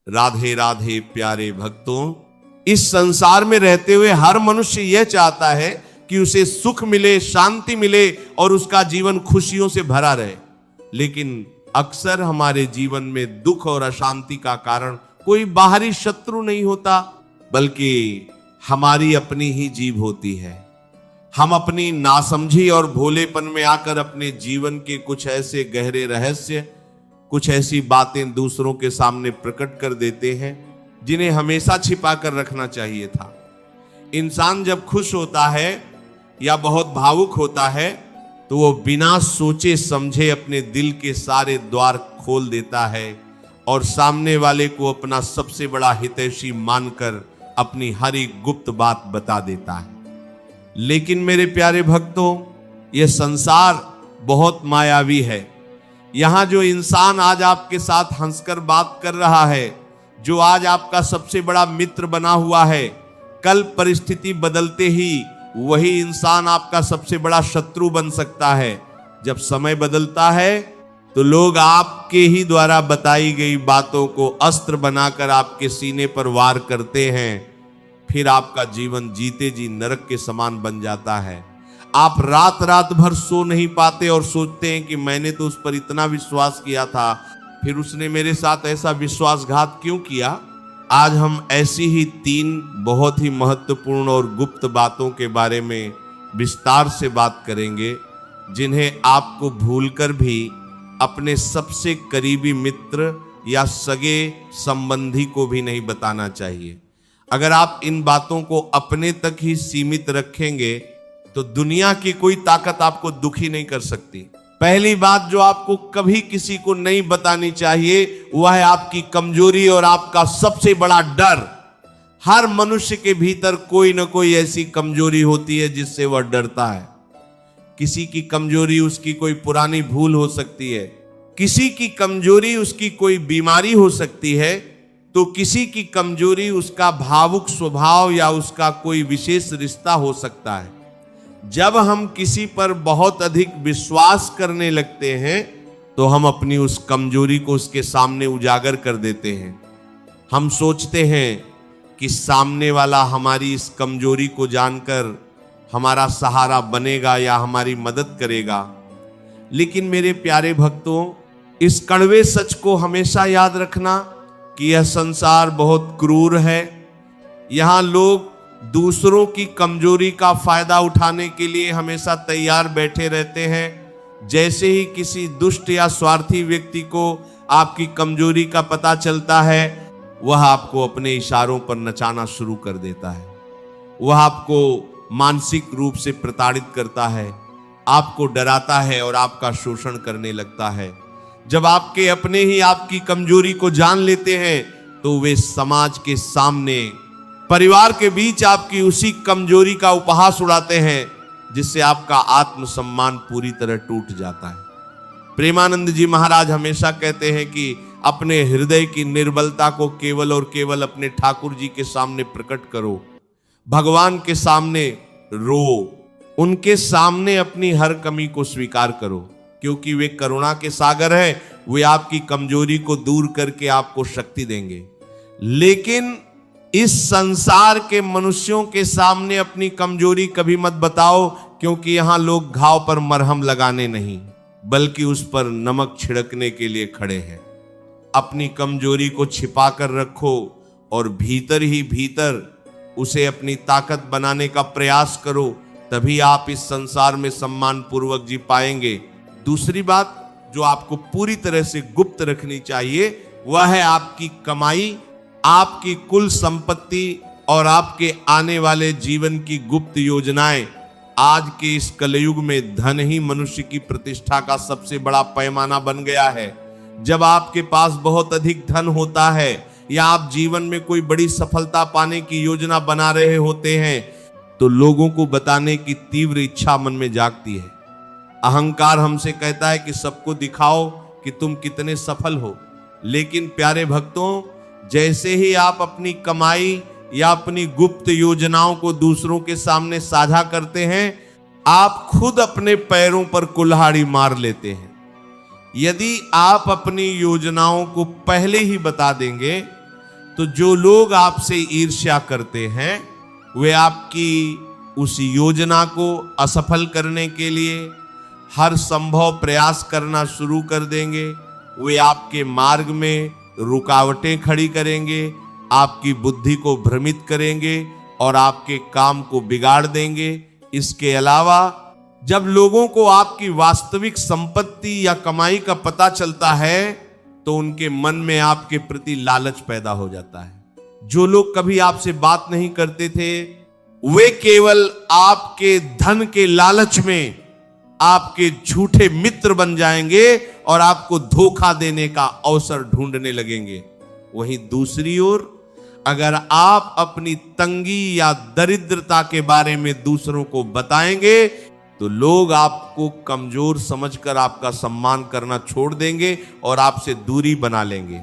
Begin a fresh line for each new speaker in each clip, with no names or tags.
राधे राधे प्यारे भक्तों, इस संसार में रहते हुए हर मनुष्य यह चाहता है कि उसे सुख मिले, शांति मिले और उसका जीवन खुशियों से भरा रहे। लेकिन अक्सर हमारे जीवन में दुख और अशांति का कारण कोई बाहरी शत्रु नहीं होता, बल्कि हमारी अपनी ही जीव होती है। हम अपनी नासमझी और भोलेपन में आकर अपने जीवन के कुछ ऐसे गहरे रहस्य, कुछ ऐसी बातें दूसरों के सामने प्रकट कर देते हैं जिन्हें हमेशा छिपा कर रखना चाहिए था। इंसान जब खुश होता है या बहुत भावुक होता है तो वो बिना सोचे समझे अपने दिल के सारे द्वार खोल देता है और सामने वाले को अपना सबसे बड़ा हितैषी मानकर अपनी हर एक गुप्त बात बता देता है। लेकिन मेरे प्यारे भक्तों, ये संसार बहुत मायावी है। यहाँ जो इंसान आज आपके साथ हंसकर बात कर रहा है, जो आज आपका सबसे बड़ा मित्र बना हुआ है, कल परिस्थिति बदलते ही वही इंसान आपका सबसे बड़ा शत्रु बन सकता है। जब समय बदलता है तो लोग आपके ही द्वारा बताई गई बातों को अस्त्र बनाकर आपके सीने पर वार करते हैं। फिर आपका जीवन जीते जी नरक के समान बन जाता है। आप रात रात भर सो नहीं पाते और सोचते हैं कि मैंने तो उस पर इतना विश्वास किया था, फिर उसने मेरे साथ ऐसा विश्वासघात क्यों किया। आज हम ऐसी ही 3 बहुत ही महत्वपूर्ण और गुप्त बातों के बारे में विस्तार से बात करेंगे, जिन्हें आपको भूलकर भी अपने सबसे करीबी मित्र या सगे संबंधी को भी नहीं बताना चाहिए। अगर आप इन बातों को अपने तक ही सीमित रखेंगे तो दुनिया की कोई ताकत आपको दुखी नहीं कर सकती। पहली बात जो आपको कभी किसी को नहीं बतानी चाहिए वह है आपकी कमजोरी और आपका सबसे बड़ा डर। हर मनुष्य के भीतर कोई ना कोई ऐसी कमजोरी होती है जिससे वह डरता है। किसी की कमजोरी उसकी कोई पुरानी भूल हो सकती है, किसी की कमजोरी उसकी कोई बीमारी हो सकती है, तो किसी की कमजोरी उसका भावुक स्वभाव या उसका कोई विशेष रिश्ता हो सकता है। जब हम किसी पर बहुत अधिक विश्वास करने लगते हैं तो हम अपनी उस कमजोरी को उसके सामने उजागर कर देते हैं। हम सोचते हैं कि सामने वाला हमारी इस कमजोरी को जानकर हमारा सहारा बनेगा या हमारी मदद करेगा। लेकिन मेरे प्यारे भक्तों, इस कड़वे सच को हमेशा याद रखना कि यह संसार बहुत क्रूर है। यहाँ लोग दूसरों की कमजोरी का फायदा उठाने के लिए हमेशा तैयार बैठे रहते हैं। जैसे ही किसी दुष्ट या स्वार्थी व्यक्ति को आपकी कमजोरी का पता चलता है, वह आपको अपने इशारों पर नचाना शुरू कर देता है। वह आपको मानसिक रूप से प्रताड़ित करता है, आपको डराता है और आपका शोषण करने लगता है। जब आपके अपने ही आपकी कमजोरी को जान लेते हैं तो वे समाज के सामने, परिवार के बीच आपकी उसी कमजोरी का उपहास उड़ाते हैं, जिससे आपका आत्मसम्मान पूरी तरह टूट जाता है। प्रेमानंद जी महाराज हमेशा कहते हैं कि अपने हृदय की निर्बलता को केवल और केवल अपने ठाकुर जी के सामने प्रकट करो, भगवान के सामने रो, उनके सामने अपनी हर कमी को स्वीकार करो, क्योंकि वे करुणा के सागर हैं। वे आपकी कमजोरी को दूर करके आपको शक्ति देंगे। लेकिन इस संसार के मनुष्यों के सामने अपनी कमजोरी कभी मत बताओ, क्योंकि यहां लोग घाव पर मरहम लगाने नहीं बल्कि उस पर नमक छिड़कने के लिए खड़े हैं। अपनी कमजोरी को छिपा कर रखो और भीतर ही भीतर उसे अपनी ताकत बनाने का प्रयास करो, तभी आप इस संसार में सम्मान पूर्वक जी पाएंगे। दूसरी बात जो आपको पूरी तरह से गुप्त रखनी चाहिए वह है आपकी कमाई, आपकी कुल संपत्ति और आपके आने वाले जीवन की गुप्त योजनाएं। आज के इस कलयुग में धन ही मनुष्य की प्रतिष्ठा का सबसे बड़ा पैमाना बन गया है। जब आपके पास बहुत अधिक धन होता है या आप जीवन में कोई बड़ी सफलता पाने की योजना बना रहे होते हैं तो लोगों को बताने की तीव्र इच्छा मन में जागती है। अहंकार हमसे कहता है कि सबको दिखाओ कि तुम कितने सफल हो। लेकिन प्यारे भक्तों, जैसे ही आप अपनी कमाई या अपनी गुप्त योजनाओं को दूसरों के सामने साझा करते हैं, आप खुद अपने पैरों पर कुल्हाड़ी मार लेते हैं। यदि आप अपनी योजनाओं को पहले ही बता देंगे तो जो लोग आपसे ईर्ष्या करते हैं वे आपकी उस योजना को असफल करने के लिए हर संभव प्रयास करना शुरू कर देंगे। वे आपके मार्ग में रुकावटें खड़ी करेंगे, आपकी बुद्धि को भ्रमित करेंगे और आपके काम को बिगाड़ देंगे। इसके अलावा जब लोगों को आपकी वास्तविक संपत्ति या कमाई का पता चलता है तो उनके मन में आपके प्रति लालच पैदा हो जाता है। जो लोग कभी आपसे बात नहीं करते थे वे केवल आपके धन के लालच में आपके झूठे मित्र बन जाएंगे और आपको धोखा देने का अवसर ढूंढने लगेंगे। वहीं दूसरी ओर अगर आप अपनी तंगी या दरिद्रता के बारे में दूसरों को बताएंगे तो लोग आपको कमजोर समझकर आपका सम्मान करना छोड़ देंगे और आपसे दूरी बना लेंगे।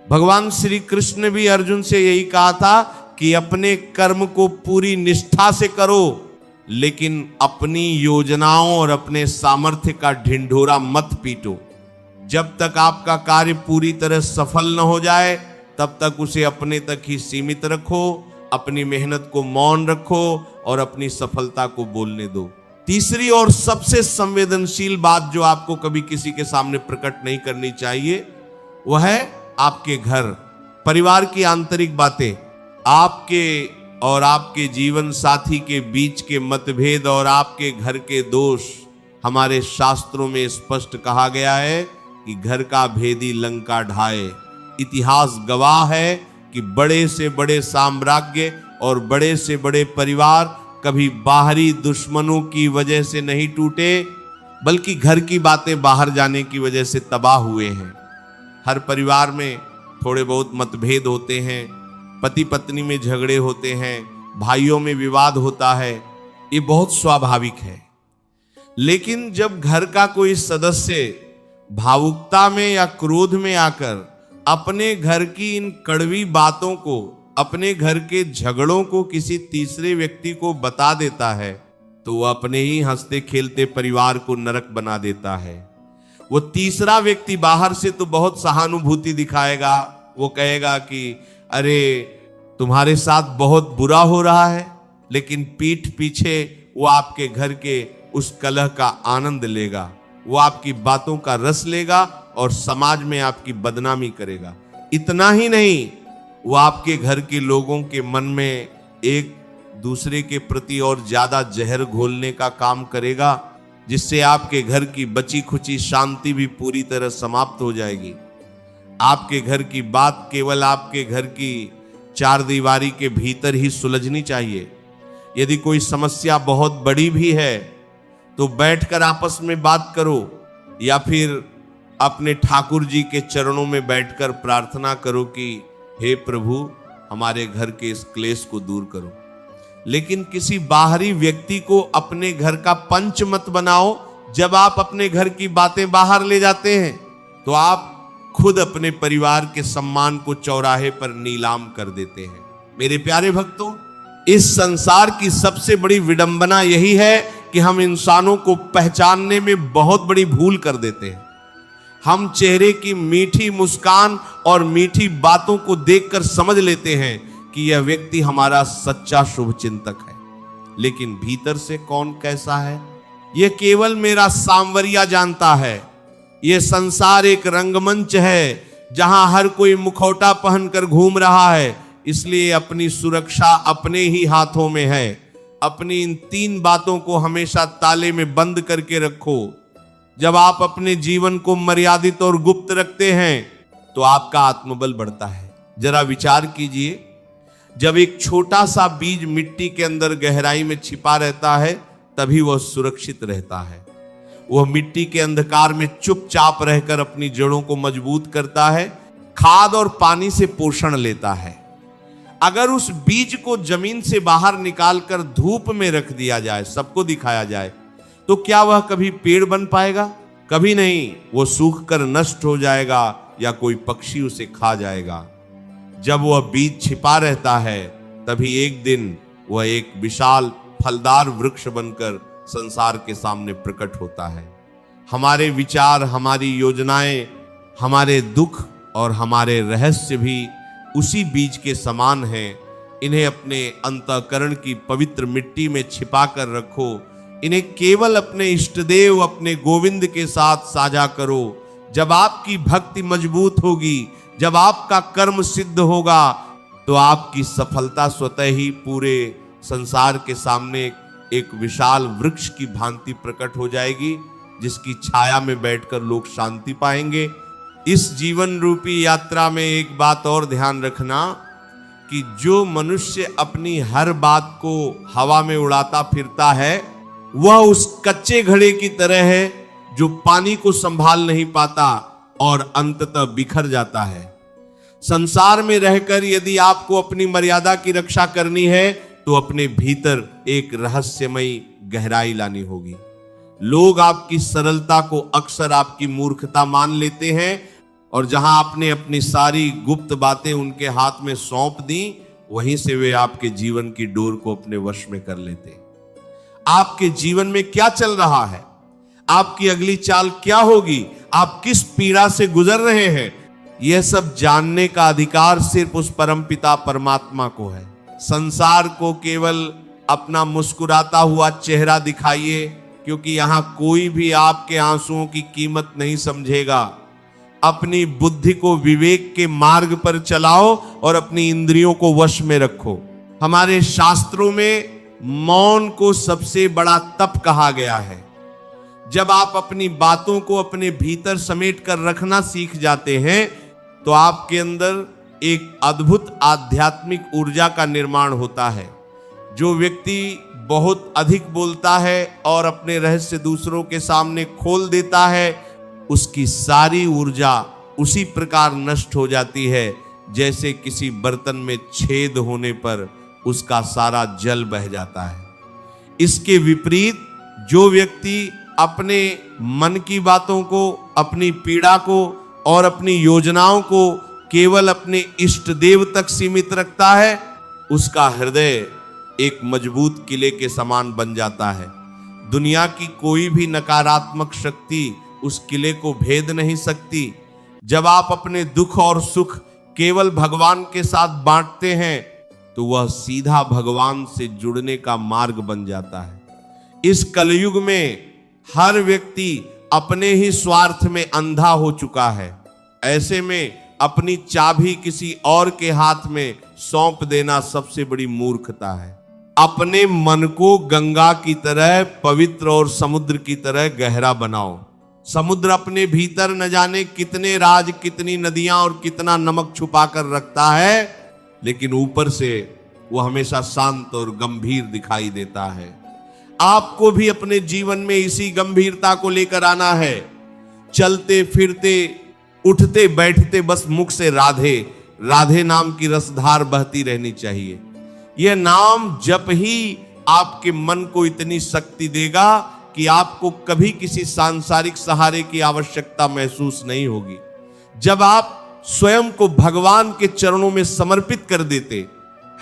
भगवान श्री कृष्ण ने भी अर्जुन से यही कहा था कि अपने कर्म को पूरी निष्ठा से करो, लेकिन अपनी योजनाओं और अपने सामर्थ्य का ढिंढोरा मत पीटो। जब तक आपका कार्य पूरी तरह सफल न हो जाए तब तक उसे अपने तक ही सीमित रखो, अपनी मेहनत को मौन रखो और अपनी सफलता को बोलने दो। तीसरी और सबसे संवेदनशील बात जो आपको कभी किसी के सामने प्रकट नहीं करनी चाहिए वह है आपके घर परिवार की आंतरिक बातें। आपके और आपके जीवन साथी के बीच के मतभेद और आपके घर के दोष हमारे शास्त्रों में स्पष्ट कहा गया है कि घर का भेदी लंका ढाए। इतिहास गवाह है कि बड़े से बड़े साम्राज्य और बड़े से बड़े परिवार कभी बाहरी दुश्मनों की वजह से नहीं टूटे बल्कि घर की बातें बाहर जाने की वजह से तबाह हुए हैं। हर परिवार में थोड़े बहुत मतभेद होते हैं, पति पत्नी में झगड़े होते हैं, भाइयों में विवाद होता है, ये बहुत स्वाभाविक है। लेकिन जब घर का कोई सदस्य भावुकता में या क्रोध में आकर अपने घर की इन कड़वी बातों को, अपने घर के झगड़ों को किसी तीसरे व्यक्ति को बता देता है तो वह अपने ही हंसते खेलते परिवार को नरक बना देता है। वो तीसरा व्यक्ति बाहर से तो बहुत सहानुभूति दिखाएगा, वो कहेगा कि अरे तुम्हारे साथ बहुत बुरा हो रहा है, लेकिन पीठ पीछे वो आपके घर के उस कलह का आनंद लेगा, वो आपकी बातों का रस लेगा और समाज में आपकी बदनामी करेगा। इतना ही नहीं, वो आपके घर के लोगों के मन में एक दूसरे के प्रति और ज्यादा जहर घोलने का काम करेगा, जिससे आपके घर की बची खुची शांति भी पूरी तरह समाप्त हो जाएगी। आपके घर की बात केवल आपके घर की चार दीवारी के भीतर ही सुलझनी चाहिए। यदि कोई समस्या बहुत बड़ी भी है तो बैठकर आपस में बात करो या फिर अपने ठाकुर जी के चरणों में बैठकर प्रार्थना करो कि हे प्रभु हमारे घर के इस क्लेश को दूर करो। लेकिन किसी बाहरी व्यक्ति को अपने घर का पंच मत बनाओ। जब आप अपने घर की बातें बाहर ले जाते हैं तो आप खुद अपने परिवार के सम्मान को चौराहे पर नीलाम कर देते हैं। मेरे प्यारे भक्तों, इस संसार की सबसे बड़ी विडंबना यही है कि हम इंसानों को पहचानने में बहुत बड़ी भूल कर देते हैं। हम चेहरे की मीठी मुस्कान और मीठी बातों को देखकर समझ लेते हैं कि यह व्यक्ति हमारा सच्चा शुभ चिंतक है, लेकिन भीतर से कौन कैसा है यह केवल मेरा सांवरिया जानता है। यह संसार एक रंगमंच है जहां हर कोई मुखौटा पहनकर घूम रहा है, इसलिए अपनी सुरक्षा अपने ही हाथों में है। अपनी इन 3 बातों को हमेशा ताले में बंद करके रखो। जब आप अपने जीवन को मर्यादित और गुप्त रखते हैं तो आपका आत्मबल बढ़ता है। जरा विचार कीजिए, जब एक छोटा सा बीज मिट्टी के अंदर गहराई में छिपा रहता है तभी वह सुरक्षित रहता है। वह मिट्टी के अंधकार में चुपचाप रहकर अपनी जड़ों को मजबूत करता है, खाद और पानी से पोषण लेता है। अगर उस बीज को जमीन से बाहर निकालकर धूप में रख दिया जाए, सबको दिखाया जाए, तो क्या वह कभी पेड़ बन पाएगा? कभी नहीं। वो सूख कर नष्ट हो जाएगा या कोई पक्षी उसे खा जाएगा। जब वह बीज छिपा रहता है तभी एक दिन वह एक विशाल फलदार वृक्ष बनकर संसार के सामने प्रकट होता है। हमारे विचार, हमारी योजनाएं, हमारे दुख और हमारे रहस्य भी उसी बीज के समान हैं। इन्हें अपने अंतःकरण की पवित्र मिट्टी में छिपा कर रखो। इन्हें केवल अपने इष्टदेव अपने गोविंद के साथ साझा करो। जब आपकी भक्ति मजबूत होगी, जब आपका कर्म सिद्ध होगा, तो आपकी सफलता स्वतः ही पूरे संसार के सामने एक विशाल वृक्ष की भांति प्रकट हो जाएगी, जिसकी छाया में बैठकर लोग शांति पाएंगे। इस जीवन रूपी यात्रा में एक बात और ध्यान रखना कि जो मनुष्य अपनी हर बात को हवा में उड़ाता फिरता है, वह उस कच्चे घड़े की तरह है जो पानी को संभाल नहीं पाता और अंततः बिखर जाता है। संसार में रहकर यदि आपको अपनी मर्यादा की रक्षा करनी है, तो अपने भीतर एक रहस्यमयी गहराई लानी होगी। लोग आपकी सरलता को अक्सर आपकी मूर्खता मान लेते हैं, और जहां आपने अपनी सारी गुप्त बातें उनके हाथ में सौंप दी, वहीं से वे आपके जीवन की डोर को अपने वश में कर लेते। आपके जीवन में क्या चल रहा है, आपकी अगली चाल क्या होगी, आप किस पीड़ा से गुजर रहे हैं, यह सब जानने का अधिकार सिर्फ उस परमपिता परमात्मा को है। संसार को केवल अपना मुस्कुराता हुआ चेहरा दिखाइए, क्योंकि यहां कोई भी आपके आंसुओं की कीमत नहीं समझेगा। अपनी बुद्धि को विवेक के मार्ग पर चलाओ और अपनी इंद्रियों को वश में रखो। हमारे शास्त्रों में मौन को सबसे बड़ा तप कहा गया है। जब आप अपनी बातों को अपने भीतर समेट कर रखना सीख जाते हैं, तो आपके अंदर एक अद्भुत आध्यात्मिक ऊर्जा का निर्माण होता है। जो व्यक्ति बहुत अधिक बोलता है और अपने रहस्य दूसरों के सामने खोल देता है, उसकी सारी ऊर्जा उसी प्रकार नष्ट हो जाती है जैसे किसी बर्तन में छेद होने पर उसका सारा जल बह जाता है। इसके विपरीत जो व्यक्ति अपने मन की बातों को, अपनी पीड़ा को और अपनी योजनाओं को केवल अपने इष्ट देव तक सीमित रखता है, उसका हृदय एक मजबूत किले के समान बन जाता है। दुनिया की कोई भी नकारात्मक शक्ति उस किले को भेद नहीं सकती। जब आप अपने दुख और सुख केवल भगवान के साथ बांटते हैं, तो वह सीधा भगवान से जुड़ने का मार्ग बन जाता है। इस कलयुग में हर व्यक्ति अपने ही स्वार्थ में अंधा हो चुका है। ऐसे में अपनी चाबी किसी और के हाथ में सौंप देना सबसे बड़ी मूर्खता है। अपने मन को गंगा की तरह पवित्र और समुद्र की तरह गहरा बनाओ। समुद्र अपने भीतर न जाने कितने राज, कितनी नदियां और कितना नमक छुपा कर रखता है, लेकिन ऊपर से वो हमेशा शांत और गंभीर दिखाई देता है। आपको भी अपने जीवन में इसी गंभीरता को लेकर आना है। चलते फिरते, उठते बैठते बस मुख से राधे राधे नाम की रसधार बहती रहनी चाहिए। यह नाम जप ही आपके मन को इतनी शक्ति देगा कि आपको कभी किसी सांसारिक सहारे की आवश्यकता महसूस नहीं होगी। जब आप स्वयं को भगवान के चरणों में समर्पित कर देते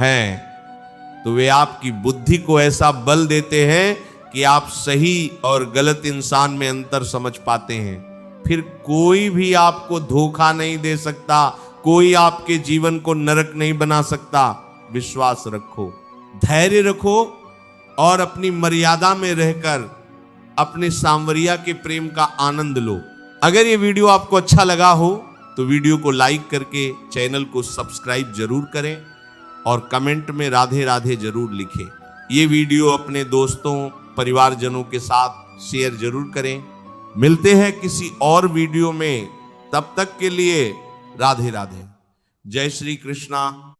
हैं, तो वे आपकी बुद्धि को ऐसा बल देते हैं कि आप सही और गलत इंसान में अंतर समझ पाते हैं। फिर कोई भी आपको धोखा नहीं दे सकता, कोई आपके जीवन को नरक नहीं बना सकता। विश्वास रखो, धैर्य रखो और अपनी मर्यादा में रहकर अपने सांवरिया के प्रेम का आनंद लो। अगर ये वीडियो आपको अच्छा लगा हो तो वीडियो को लाइक करके चैनल को सब्सक्राइब जरूर करें और कमेंट में राधे राधे जरूर लिखें। ये वीडियो अपने दोस्तों, परिवारजनों के साथ शेयर जरूर करें। मिलते हैं किसी और वीडियो में, तब तक के लिए राधे राधे। जय श्री कृष्णा।